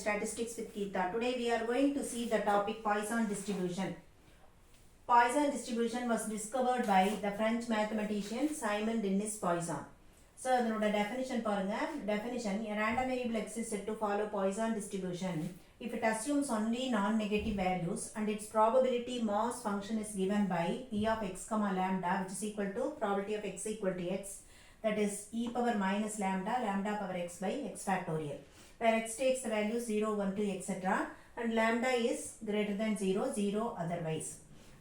Statistics with Geeta. Today we are going to see the topic Poisson distribution. Poisson distribution was discovered by the French mathematician Simon Denis Poisson. So, the definition definition, a random variable x is said to follow Poisson distribution if it assumes only non-negative values and its probability mass function is given by p of x comma lambda, which is equal to probability of x equal to x, that is e power minus lambda, lambda power x by x factorial, where x takes the value 0, 1, 2, etc. and lambda is greater than 0, 0 otherwise.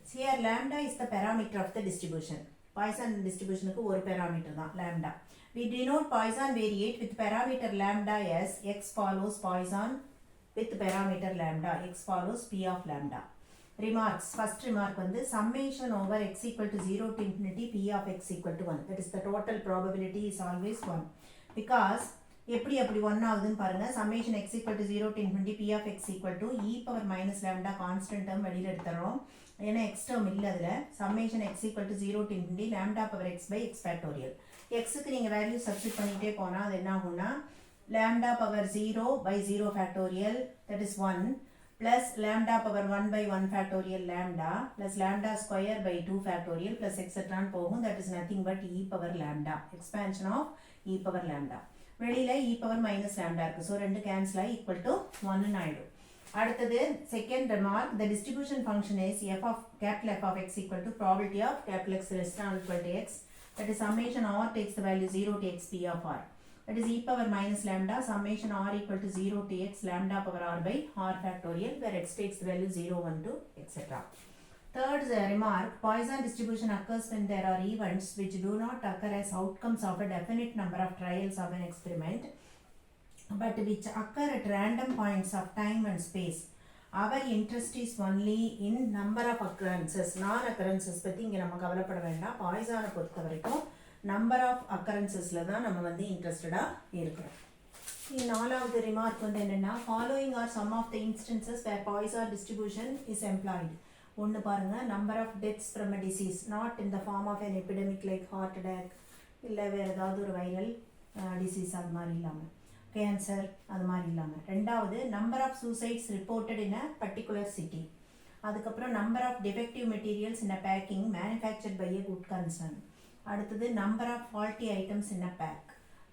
So here lambda is the parameter of the distribution. Poisson distribution is one parameter, lambda. We denote Poisson variate with parameter lambda as x follows Poisson with parameter lambda, x follows p of lambda. Remarks. First remark summation over x equal to 0 to infinity p of x equal to 1. That is the total probability is always 1. Because எப்படி 1 ஆகுதுன்னு பாருங்க, summation x equal to 0 to infinity p of x equal to e power minus lambda constant term வெளியில் எடுத்துறோம். ஏன்னா x term இல்ல அதுல. summation x equal to 0 to infinity lambda power x by x factorial. x க்கு நீங்க value substitute பண்ணிட்டே போனா அது என்ன ஆகும்னா lambda power 0 by 0 factorial, that is 1, plus lambda power 1 by 1 factorial lambda, plus lambda square by 2 factorial, plus etc. போகும், that is nothing but e power lambda, expansion of e power lambda. வெளியில e power minus lambda இருக்கு, so ரெண்டு cancel ஆகி equal to 1 ஆயிடும். அடுத்தது second remark, the distribution function is f of x equal to probability of capital X less than or equal to x, that is summation r takes the value 0 to x p of r, that is e power minus lambda summation r equal to 0 to x lambda power r by r factorial, where x takes the value 0, 1, 2, etc. Third remark, Poisson distribution occurs when there are events which do not occur as outcomes of a definite number of trials of an experiment, but which occur at random points of time and space. Our interest is only in number of occurrences. Non-occurrences பத்தி இங்க நம்ம கவலைப்பட வேண்டாம். Poisson பொறுத்த வரைக்கும் number of occurrencesல தான் நம்ம இன்ட்ரெஸ்டடா இருக்கிறோம். நாலாவது ரிமார்க் என்னன்னா, following are some of the instances where Poisson distribution is employed. ஒன்று பாருங்க, number of deaths from a disease not in the form of an epidemic like heart attack இல்லை வேறு ஏதாவது ஒரு வைரல் டிசீஸ் அது மாதிரி இல்லாமல், கேன்சர் அது மாதிரி இல்லாமல். ரெண்டாவது number of suicides reported in a particular city. அதுக்கப்புறம் number of defective materials in a packing manufactured by a good concern. அடுத்தது number of faulty items in a pack,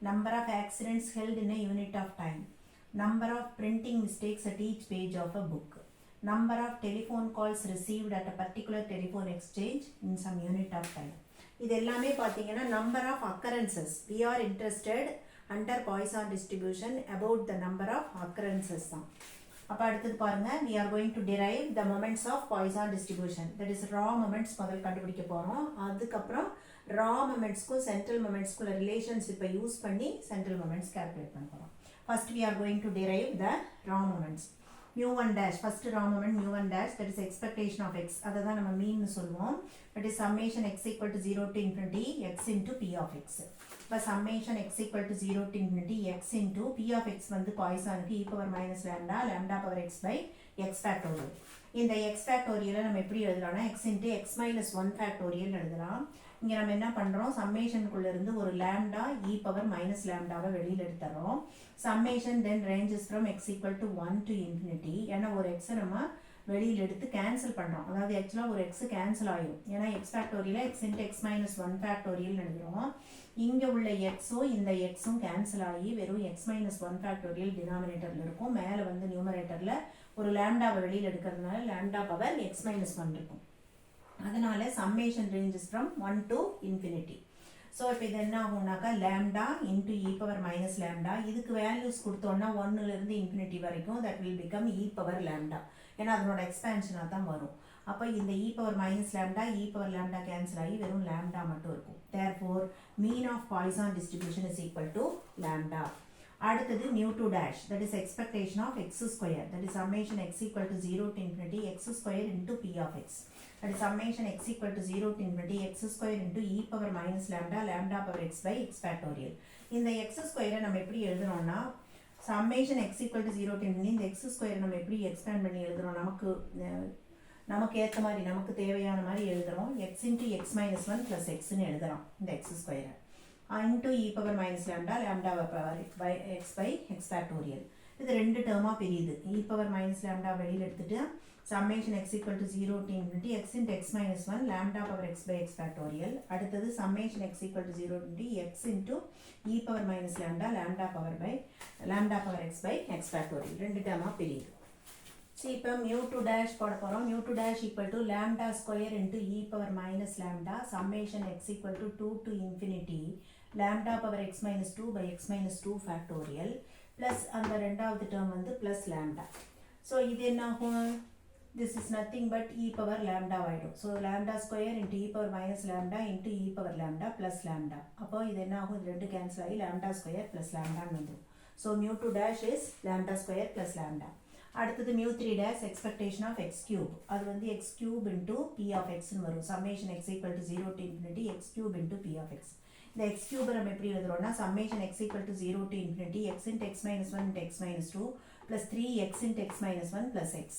number of accidents held in a unit of time, number of printing mistakes at each page of a book, number of telephone calls received at a particular telephone exchange in some unit of time. இது எல்லாமே பார்த்தீங்கன்னா number of occurrences. We are interested under Poisson distribution about the number of occurrences தான். அப்போ அடுத்தது பாருங்க, we are going to derive the moments of Poisson distribution. That is raw moments முதல் கண்டுபிடிக்க போகிறோம். அதுக்கப்புறம் raw momentsக்கும் central momentsக்குள்ள ரிலேஷன்ஷிப்பை யூஸ் பண்ணி central moments calculate பண்ண போகிறோம். First we are going to derive the raw moments. mu1 dash, first raw moment mu1 dash, that is expectation of x, அதை தான் நம்ம மீன் சொல்லுவோம். that is summation x equal to 0 to infinity x into p of x. இப்போ summation x equal to 0 to infinity x into p of x Poissonக்கு e power minus lambda, lambda power x by x factorial. இந்த x factorial நம்ம எப்படி எழுதலாம்னா x into x minus 1 factorial எழுதலாம். இங்கே நம்ம என்ன பண்ணுறோம், சம்மேஷனுக்குள்ள இருந்து ஒரு லேம்டா e power minus lambdaவை வெளியில் எடுத்துறோம். Summation then ranges from x equal to 1 to infinity. ஏன்னா ஒரு x நம்ம வெளியில் எடுத்து கேன்சல் பண்ணுறோம், அதாவது ஆக்சுவலாக ஒரு x கேன்சல் ஆகிடும். ஏன்னா x factorial x into x minus 1 factorial எழுதுகிறோம். இங்கே உள்ள எக்ஸும் இந்த எக்ஸும் கேன்சல் ஆகி வெறும் x minus 1 ஃபேக்டோரியல் டினாமினேட்டரில் இருக்கும். மேலே நியூமரேட்டரில் ஒரு லேம்டாவை வெளியில் எடுக்கிறதுனால லேம்டா பவர் x minus 1 இருக்கும். அதனால summation ranges from 1 to infinity. So இப்போ இது என்ன ஆகும்னாக்கா lambda into e power minus lambda, இதுக்கு வேல்யூஸ் கொடுத்தோன்னா 1லேருந்து இன்ஃபினிட்டி வரைக்கும் that will become e power lambda. ஏன்னா அதனோட எக்ஸ்பேன்ஷனாக தான் வரும். அப்போ இந்த e power minus lambda, e power lambda cancel ஆகி வெறும் lambda மட்டும் இருக்கும். therefore mean of Poisson distribution is equal to lambda. அடுத்தது mu2 dash, that is expectation of x square, that is summation x equal to 0 to infinity x square into p of x, that is summation x equal to 0 to infinity x square into e power minus lambda, lambda power x by x factorial. இந்த x square நம்ம எப்படி எழுதுறோம்னா, summation x equal to 0 to infinity இந்த x square நம்ம எப்படி expand பண்ணி எழுதுறோம், நமக்கு ஏற்ற மாதிரி நமக்கு தேவையான மாதிரி எழுதுறோம். x into x minus 1 plus xன்னு எழுதுறோம் இந்த x square into e power minus lambda, lambda power by x factorial. இது ரெண்டு டேர்மாக பிரியுது. e பவர் மைனஸ் லேம்டா வெளியில் எடுத்துட்டு summation x equal to 0 to infinity x into x minus 1 lambda power x by x factorial. அடுத்தது summation x equal to 0 to x into e power minus lambda lambda power x by x factorial. ரெண்டு டேர்மாக பிரியுது. சரி, இப்போ mu2 dash போட போகிறோம். mu2 dash equal to lambda square into e power minus lambda summation x equal to 2 to infinity lambda power x minus 2 by x minus 2 factorial plus அந்த ரெண்டாவது term வந்து plus lambda. So இது என்ன ஆகும்? This is nothing but e power lambda ஆயிடும். So lambda square into e power minus lambda into e power lambda plus lambda. அப்போ இது என்ன ஆகும்? இது ரெண்டு கேன்சல் ஆகி lambda square plus lambda வந்துடும். So mu2 dash is lambda square plus lambda. அடுத்தது mu3 dash expectation of x cube. அது வந்து x cube into p of x ன்னு வரும். Summation x equal to 0 to infinity x cube into p of x. இந்த x cube நம்ம எப்படி எழுதுறோம்னா summation x equal to 0 to infinity x into x minus 1 into x minus 2 plus 3x into x minus 1 plus x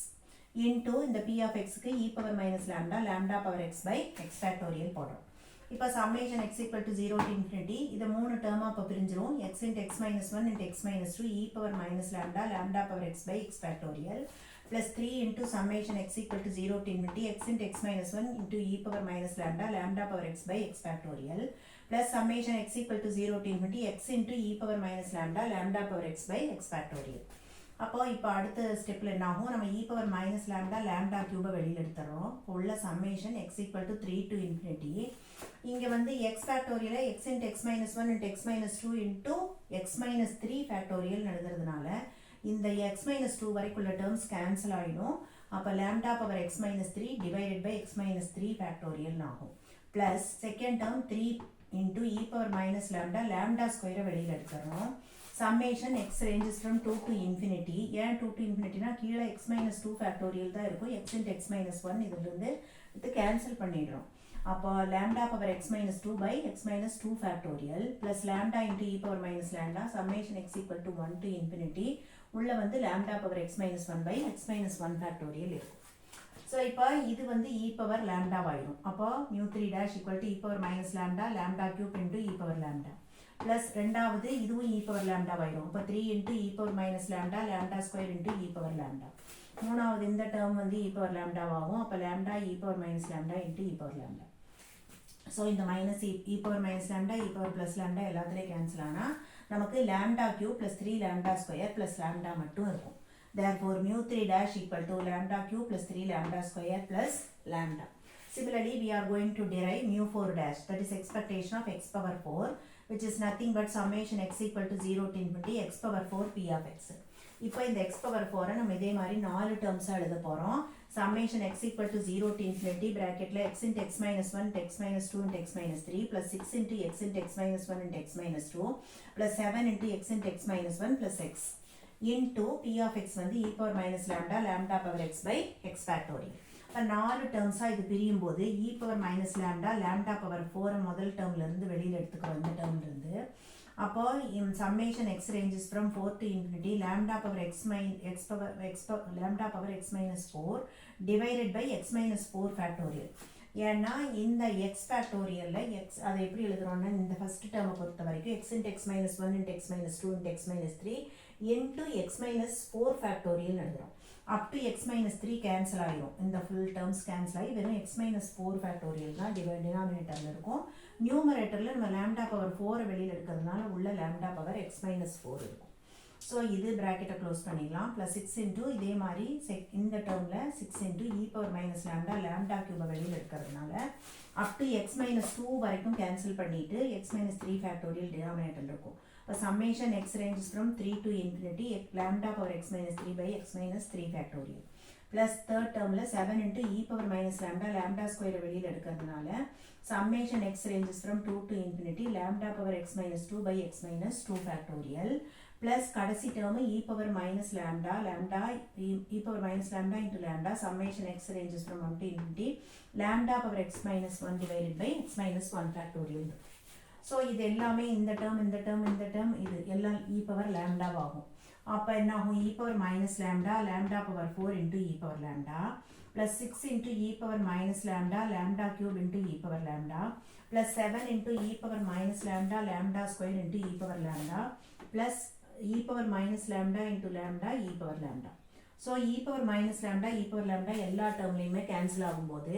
into இந்த p of x க்கு e power minus lambda lambda power x by x factorial போடுறோம். இப்போ summation x equal to 0 to infinity இதை மூணு டேர்மாக இப்போ பிரிஞ்சிரும். x into x minus 1 into x minus 2 e power minus lambda lambda power x by x factorial plus 3 into summation x equal to 0 to infinity x into x minus 1 into e power minus lambda lambda power x by x factorial plus summation x equal to 0 to infinity x into e power minus lambda lambda power x by x factorial. அப்போ இப்போ அடுத்த ஸ்டெப்பில் என்ன ஆகும்? நம்ம e power minus lambda lambda cube வெளியில் எடுத்துறோம். உள்ள summation x equal to 3 to infinity. இங்கே வந்து x factorial x into x minus 1 into x minus 2 into x minus 3 factorial எழுதுறதுனால இந்த x minus 2 வரைக்குள்ள terms cancel ஆயிடும். அப்போ lambda power x minus 3 divided by x minus 3 factorial ஆகும். Plus second term 3 into e power minus lambda lambda square வெளியில் எடுத்துறோம். summation x ranges from 2 to infinity. ஏன் 2 to infinity னா கீழே x minus 2 factorial தான் இருக்கும். x into x minus 1 இதிலிருந்து இது cancel பண்ணிடுறோம். அப்போ lambda power x minus 2 by x minus 2 factorial plus lambda into e power minus lambda summation x equal to 1 to infinity உள்ள வந்து lambda power x minus 1 by x minus 1 factorial இருக்கும். So இப்போ இது வந்து e power lambda ஆயிடும். அப்போ mu3 dash equal to e power minus lambda lambda cube into e power lambda plus ரெண்டாவது இதுவும் e power lambda ஆயிடும். அப்போ 3 into e power minus lambda lambda square into e power lambda. மூணாவது இந்த term வந்து e power lambda ஆகும். அப்போ lambda e power minus lambda into e power lambda. So இந்த minus e power minus lambda e power plus lambda எல்லாத்துலேயும் cancel ஆனால் நமக்கு lambda cube plus 3 lambda square plus lambda மட்டும் இருக்கும். Therefore mu3 dash equal to lambda cube plus 3 lambda square plus lambda. Similarly, we are going to derive mu4 dash, that is expectation of x power 4, which is nothing but summation x equal to 0 to infinity x power 4 p of x. இப்போ இந்த x power 4 நம்ம இதே மாதிரி 4 டேர்ம்ஸாக எழுத போகிறோம். summation x equal to 0 to infinity bracketல x into x minus 1 into x minus 2 into x minus 3 plus 6 into x minus 1 into x minus 2 plus 7 into x minus 1 plus x into p of x வந்து e power minus lambda lambda power x by x factorial. இப்போ 4 டேர்ம்ஸாக இது பிரியும் போது e power minus lambda lambda power 4 முதல் டேர்ம்லேருந்து வெளியில் எடுத்துக்கிறோம். இந்த டேர்ம்லேருந்து அப்போ summation x ranges from 4 to infinity lambda power lambda power x minus 4 divided by x minus 4 factorial. ஏன்னா இந்த x factorialல x அதை எப்படி எழுதுறோம்னா இந்த ஃபர்ஸ்ட் டேர்மை பொறுத்த வரைக்கும் x into x minus 1 into x minus 2 into x minus 3 into x minus 4 factorial எழுதுறோம். up to x minus 3 cancel ஆயிரும். இந்த full terms cancel ஆகி வெறும் x minus 4 factorial தான் denominatorல இருக்கும். numeratorல நம்ம lambda power 4 வெளியில் எடுக்கிறதுனால உள்ள lambda power x minus 4 இருக்கும். ஸோ இது bracket க்ளோஸ் பண்ணிடலாம். plus 6 into இதே மாதிரி இந்த டேர்மில் 6 into e power minus lambda lambda cube வெளியில் எடுக்கிறதுனால up to x minus 2 வரைக்கும் cancel பண்ணிட்டு x minus 3 factorial denominator இருக்கும். இப்போ summation x ranges from 3 to infinity lambda power x minus 3 by x minus 3 factorial plus third termல 7 into e power minus lambda lambda square வெளியில் எடுக்கிறதுனால summation x ranges from 2 to infinity lambda power x minus 2 by x minus 2 factorial plus கடைசி term e power minus lambda e power minus lambda into lambda summation x ranges from 1 to infinity lambda power x minus 1 divided by x minus 1 factorial. So இது எல்லாமே இந்த term இது எல்லாம் e power lambda ஆகும். அப்போ என்ன ஆகும்? e power minus lambda power 4 into e power lambda plus 6 into e power minus lambda cube into e power lambda plus 7 into e power minus lambda square into e power lambda plus e power minus lambda into lambda e power lambda. So e power minus lambda எல்லா டேர்ம்லையுமே cancel ஆகும்போது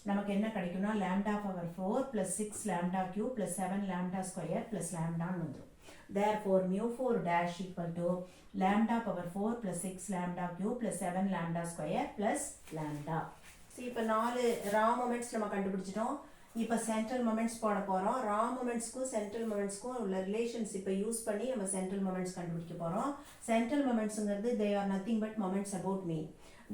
நமக்கு என்ன கிடைக்கும்னா lambda power 4 plus 6 lambda cube plus 7 lambda square plus lambda வந்துடும். Therefore mu 4 dash equal to lambda power 4 plus 6 lambda cube plus 7 lambda square plus lambda. So இப்போ 4 raw moments நம்ம கண்டுபிடிச்சிட்டோம். இப்போ சென்ட்ரல் மொமெண்ட்ஸ் போட போகிறோம். ரா மொமெண்ட்ஸ்க்கும் சென்ட்ரல் மொமெண்ட்ஸ்க்கும் உள்ள ரிலேஷன்ஷிப்பை use பண்ணி நம்ம சென்ட்ரல் மொமெண்ட்ஸ் கண்டுபிடிக்க போகிறோம். சென்ட்ரல் மொமெண்ட்ஸுங்கிறது they are nothing but moments about mean.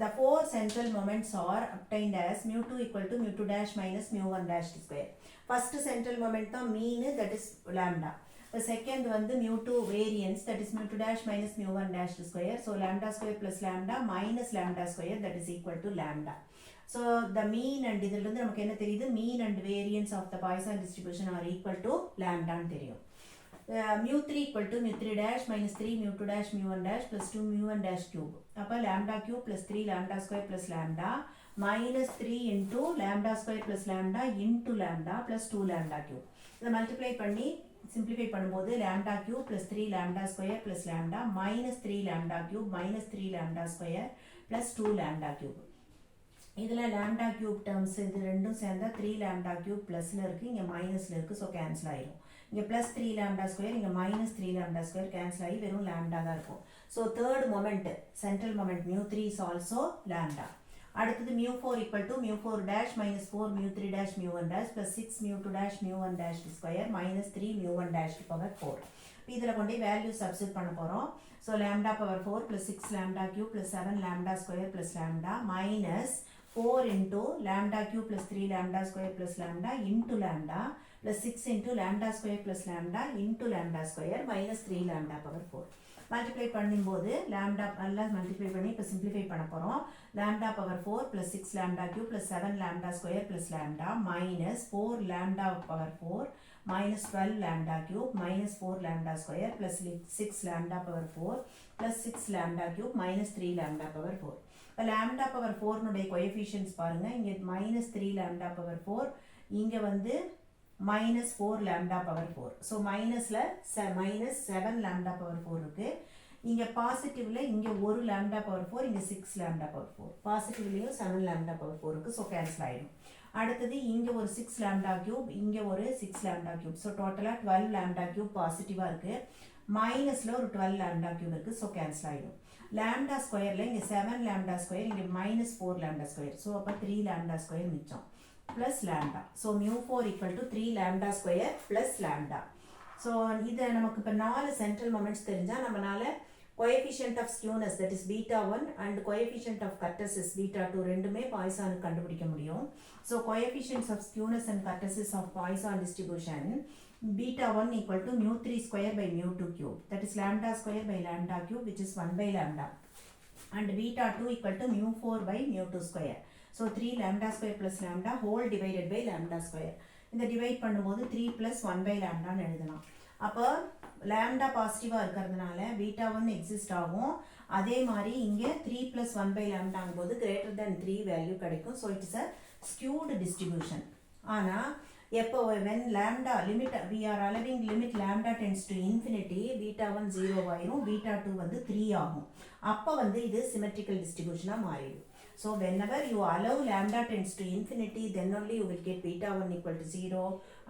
The four central moments are obtained as mu2 equal to mu2 dash minus mu1 dash square. First central moment தான் mean, that is lambda. The second வந்து mu2 variance, that is mu2 dash minus mu1 dash square. So lambda square plus lambda minus lambda square, that is equal to lambda. So the mean and இதிலிருந்து நமக்கு என்ன தெரியுது, mean and variance of the Poisson distribution are equal to lambda ன்னு தெரியும். mu3 equal to mu3 dash minus 3 mu2 dash mu1 dash plus 2 mu1 dash cube. அப்போ lambda cube plus 3 lambda square plus lambda minus 3 into lambda square plus lambda into lambda plus 2 lambda cube. இதை multiply பண்ணி simplify பண்ணும்போது lambda cube plus 3 lambda square plus lambda minus 3 lambda cube minus 3 lambda square plus 2 lambda cube. இதில் lambda cube terms இது ரெண்டும் சேர்ந்தா 3 lambda cube plusல இருக்குது, இங்கே மைனஸில் இருக்குது. ஸோ கேன்சல் ஆயிடும். இங்கே ப்ளஸ் 3 lambda square, இங்கே மைனஸ் 3 lambda square கேன்சல் ஆகி வெறும் lambda தான் இருக்கும். So third moment central moment mu3 is also lambda. அடுத்தது mu4 equal to mu4 dash minus 4 mu3 dash mu1 dash plus 6 mu2 dash mu1 dash square minus 3 mu1 dash power 4. இதில் கொண்டு value substitute பண்ண போகிறோம். So lambda power 4 plus 6 lambda cube plus 7 lambda square plus lambda minus 4 into lambda cube plus 3 lambda square plus lambda into lambda plus 6 into lambda square plus lambda into lambda square minus 3 lambda power 4. Multiply பண்ணும்போது lambda எல்லாம் multiply பண்ணி இப்போ simplify பண்ண போகிறோம். lambda power 4 plus 6 lambda cube plus 7 lambda square plus lambda minus 4 lambda power 4 minus 12 lambda cube minus 4 lambda square plus 6 lambda power 4 plus 6 lambda cube minus 3 lambda power 4. இப்போ lambda power 4 னுடைய coefficients பாருங்க. இங்கே minus 3 lambda power 4, இங்கே வந்து minus 4 lambda power 4. So மைனஸில் minus 7 lambda power 4 இருக்குது. இங்கே பாசிட்டிவ்ல இங்கே ஒரு lambda power 4, இங்கே 6 lambda power 4. பாசிட்டிவ்லேயும் 7 lambda power 4 இருக்குது. ஸோ கேன்சல் ஆகிடும். அடுத்தது இங்கே ஒரு 6 lambda cube, இங்கே ஒரு 6 lambda cube. ஸோ டோட்டலாக 12 lambda cube பாசிட்டிவாக இருக்குது. மைனஸில் ஒரு 12 lambda cube இருக்குது. ஸோ கேன்சல் ஆகிடும். lambda ஸ்கொயரில் இங்கே 7 lambda ஸ்கொயர், இங்கே minus 4 lambda ஸ்கொயர். ஸோ அப்போ 3 lambda ஸ்கொயர் மிச்சம் plus lambda. So mu4 equal to 3 lambda square plus lambda. So இதை நமக்கு இப்போ 4 central moments தெரிஞ்சால் நம்மளால coefficient of skewness, that is beta 1, and coefficient of kurtosis beta 2 ரெண்டுமே பாய்சானுக்கு கண்டுபிடிக்க முடியும். So coefficients of skewness and kurtosis of Poisson distribution, beta 1 equal to mu3 square by mu2 cube, that is lambda square by lambda cube, which is 1 by lambda, and beta 2 equal to mu4 by mu2 square. So 3 lambda square plus lambda whole divided by lambda square. இந்த divide பண்ணும்போது 3 plus 1 by lambda எழுதலாம். அப்போ lambda பாசிட்டிவாக இருக்கிறதுனால beta 1 exist ஆகும். அதே மாதிரி இங்கே 3 plus 1 by lambda ஆகும்போது greater than 3 வேல்யூ கிடைக்கும். So it is a skewed distribution. ஆனால் எப்போ when lambda limit we are allowing limit lambda tends to infinity, beta 1 0 ஆயிரும், beta 2 வந்து 3 ஆகும். அப்போ வந்து இது symmetrical distribution மாறிடும். So whenever you allow lambda tends to infinity, then only you will get beta 1 equal to 0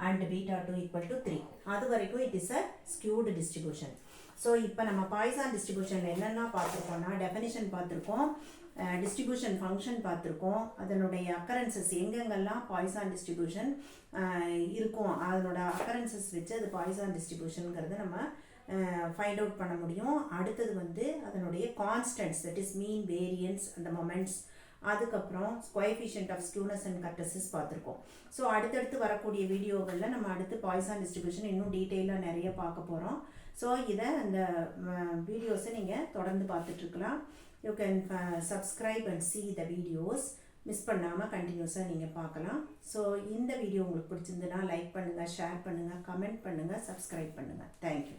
and beta 2 equal to 3. அது வரைக்கும் it is a skewed distribution. So இப்போ நம்ம Poisson distribution என்னென்ன பார்த்துருக்கோம்னா definition பார்த்துருக்கோம், distribution function பார்த்துருக்கோம், அதனுடைய occurrences எங்கெங்கெல்லாம் Poisson distribution இருக்கும் அதனோட occurrences வச்சு அது Poisson distributionங்கிறது நம்ம ஃபைண்ட் அவுட் பண்ண முடியும். அடுத்தது வந்து அதனுடைய constants, that is mean, variance, அந்த மொமெண்ட்ஸ், அதுக்கப்புறம் கோஎஃபிஷியன்ட் ஆஃப் ஸ்க்யூனஸ் அண்ட் கர்டசிஸ் பார்த்துருக்கோம். ஸோ அடுத்தடுத்து வரக்கூடிய வீடியோகளில் நம்ம அடுத்து பாய்சான் டிஸ்ட்ரிபியூஷன் இன்னும் டீட்டெயிலாக நிறைய பார்க்க போகிறோம். ஸோ இதை அந்த வீடியோஸை நீங்கள் தொடர்ந்து பார்த்துட்ருக்கலாம். You can subscribe and see the videos. Miss பண்ணாமல் கண்டினியூஸாக நீங்கள் பார்க்கலாம். ஸோ இந்த வீடியோ உங்களுக்கு பிடிச்சிருந்துன்னா லைக் பண்ணுங்கள், ஷேர் பண்ணுங்கள், கமெண்ட் பண்ணுங்கள், சப்ஸ்கிரைப் பண்ணுங்கள். தேங்க்யூ.